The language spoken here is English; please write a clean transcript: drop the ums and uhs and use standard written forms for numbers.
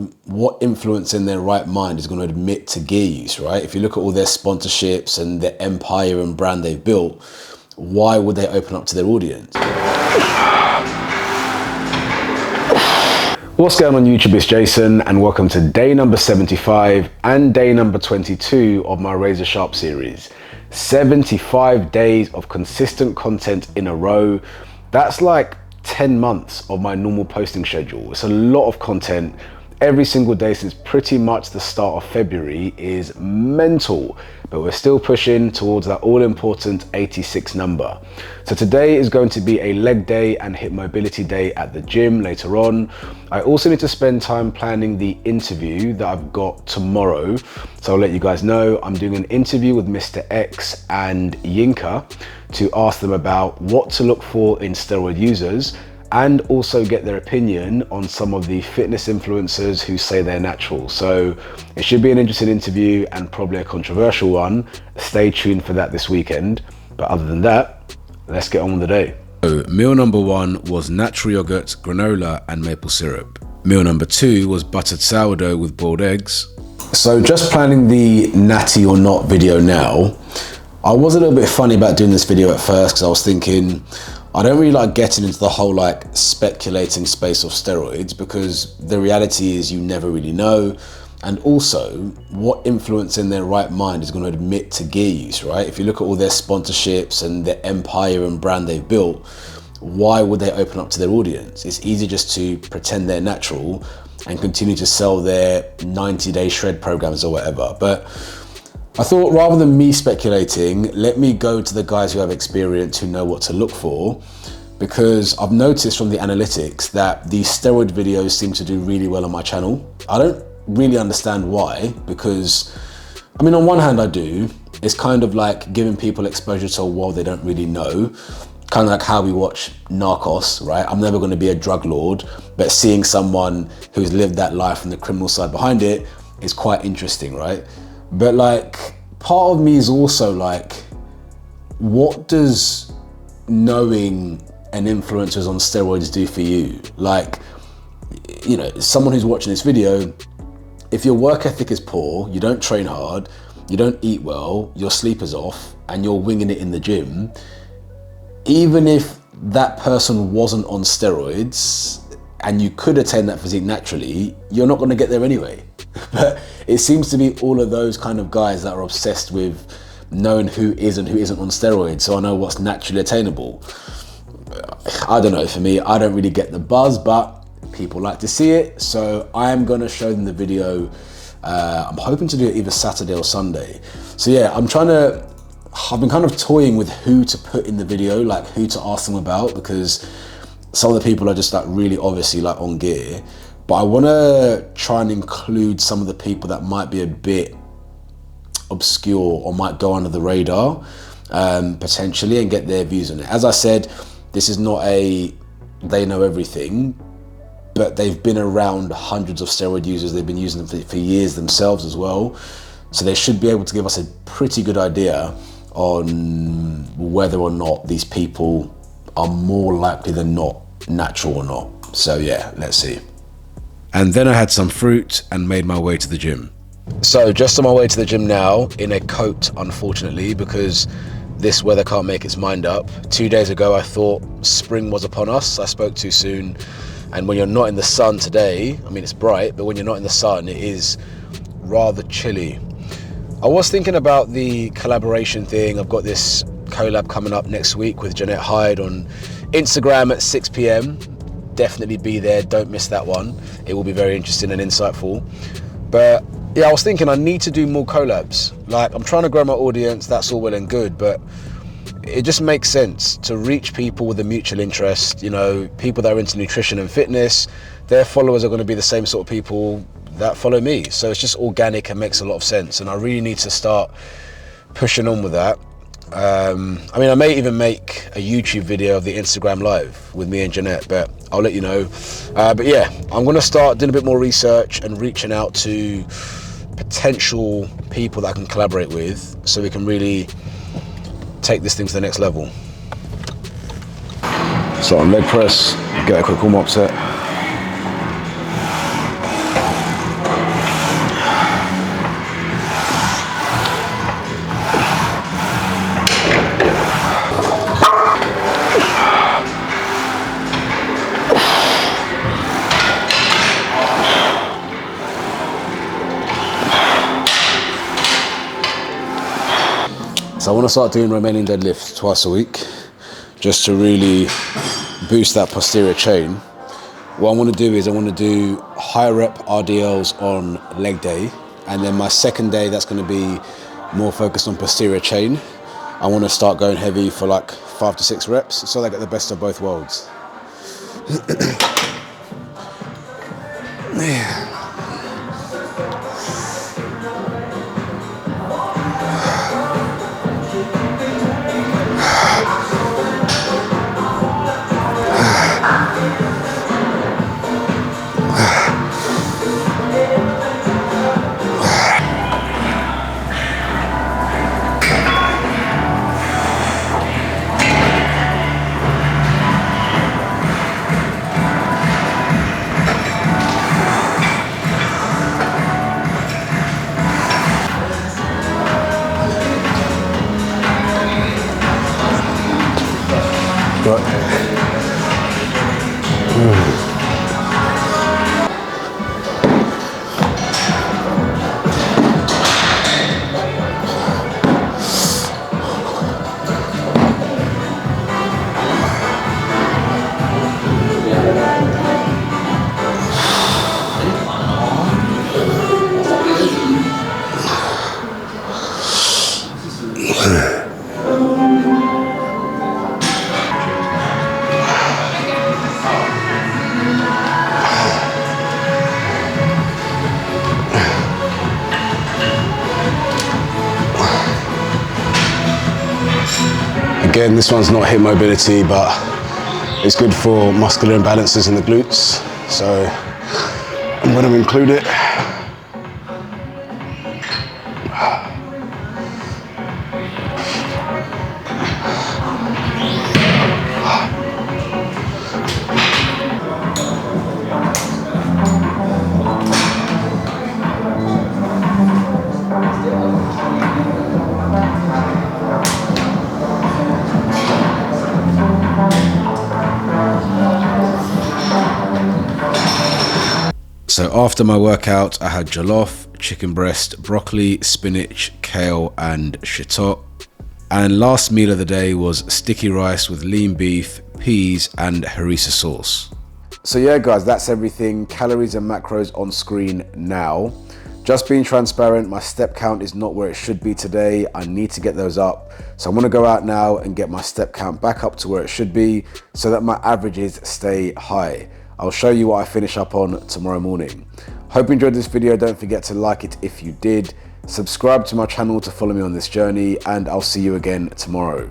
What influence in their right mind is going to admit to gear use, right? If you look at all their sponsorships and their empire and brand they've built, why would they open up to their audience? What's going on YouTube? It's Jason and welcome to day number 75 and day number 22 of my Razor Sharp series. 75 days of consistent content in a row. That's like 10 months of my normal posting schedule. It's a lot of content. Every single day since pretty much the start of February is mental, but we're still pushing towards that all-important 86 number. So today is going to be a leg day and hip mobility day at the gym later on. I also need to spend time planning the interview that I've got tomorrow. So I'll let you guys know I'm doing an interview with Mr. X and Yinka to ask them about what to look for in steroid users, and also get their opinion on some of the fitness influencers who say they're natural. So it should be an interesting interview and probably a controversial one. Stay tuned for that this weekend. But other than that, let's get on with the day. So meal number one was natural yogurt, granola and maple syrup. Meal number two was buttered sourdough with boiled eggs. So just planning the natty or not video now. I was a little bit funny about doing this video at first because I was thinking, I don't really like getting into the whole like speculating space of steroids because the reality is you never really know. And also, what influence in their right mind is going to admit to gear use, right? If you look at all their sponsorships and their empire and brand they've built, why would they open up to their audience? It's easy just to pretend they're natural and continue to sell their 90-day shred programs or whatever. But I thought rather than me speculating, let me go to the guys who have experience, who know what to look for, because I've noticed from the analytics that these steroid videos seem to do really well on my channel. I don't really understand why, because, I mean, on one hand I do. It's kind of like giving people exposure to a world they don't really know. Kind of like how we watch Narcos, right? I'm never going to be a drug lord, but seeing someone who's lived that life and the criminal side behind it is quite interesting, right? But like, part of me is also like, what does knowing an influencer's on steroids do for you? Like, you know, someone who's watching this video, if your work ethic is poor, you don't train hard, you don't eat well, your sleep is off, and you're winging it in the gym, even if that person wasn't on steroids and you could attain that physique naturally, you're not going to get there anyway. But it seems to be all of those kind of guys that are obsessed with knowing who is and who isn't on steroids, so I know what's naturally attainable. I don't know, for me, I don't really get the buzz, but people like to see it, so I am going to show them the video. I'm hoping to do it either Saturday or Sunday. So yeah, I've been kind of toying with who to put in the video, like who to ask them about, because some of the people are just like really obviously like on gear. But I want to try and include some of the people that might be a bit obscure or might go under the radar, potentially, and get their views on it. As I said, this is not a they know everything, but they've been around hundreds of steroid users. They've been using them for years themselves as well. So they should be able to give us a pretty good idea on whether or not these people are more likely than not natural or not. So yeah, let's see. And then I had some fruit and made my way to the gym. So just on my way to the gym now, in a coat, unfortunately, because this weather can't make its mind up. 2 days ago, I thought spring was upon us. I spoke too soon. And when you're not in the sun today, I mean, it's bright, but when you're not in the sun, it is rather chilly. I was thinking about the collaboration thing. I've got this collab coming up next week with Jeanette Hyde on Instagram at 6 p.m. Definitely be there, don't miss that one. It will be very interesting and insightful. But yeah, I was thinking I need to do more collabs. Like, I'm trying to grow my audience, that's all well and good, but it just makes sense to reach people with a mutual interest. You know, people that are into nutrition and fitness, their followers are going to be the same sort of people that follow me. So it's just organic and makes a lot of sense. And I really need to start pushing on with that. I mean, I may even make a YouTube video of the Instagram live with me and Jeanette, but I'll let you know. But yeah, I'm going to start doing a bit more research and reaching out to potential people that I can collaborate with, so we can really take this thing to the next level. So on leg press, get a quick warm-up set. So I want to start doing Romanian deadlifts twice a week, just to really boost that posterior chain. What I want to do is I want to do high rep RDLs on leg day, and then my second day that's going to be more focused on posterior chain. I want to start going heavy for like 5 to 6 reps, so I get the best of both worlds. Yeah. Again, this one's not hip mobility, but it's good for muscular imbalances in the glutes, so I'm going to include it. So after my workout, I had jollof, chicken breast, broccoli, spinach, kale and shiitake. And last meal of the day was sticky rice with lean beef, peas and harissa sauce. So yeah guys, that's everything. Calories and macros on screen now. Just being transparent, my step count is not where it should be today. I need to get those up. So I'm gonna go out now and get my step count back up to where it should be so that my averages stay high. I'll show you what I finish up on tomorrow morning. Hope you enjoyed this video. Don't forget to like it if you did. Subscribe to my channel to follow me on this journey, and I'll see you again tomorrow.